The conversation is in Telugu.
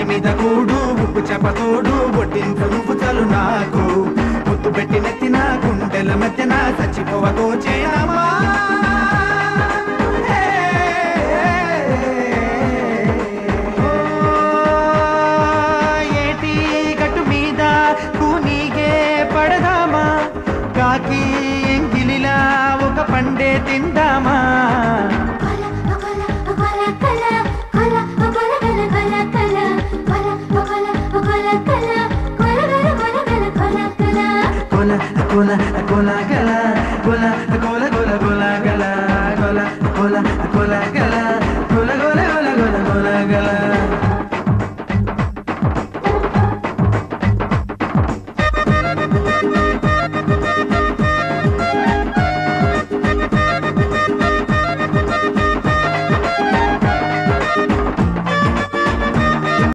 మీద కూడు ఉప్పు చెప్పతోడు ఒడ్డించు నువ్వు చలు నాకు ముద్దు పెట్టి నెత్తిన గుండెల మధ్యన చచ్చిపోవతో చేయమా ఏటి గట్టు మీద కూనీగే పడదామా కాకి ఎంగిలిలా ఒక పండే తిందా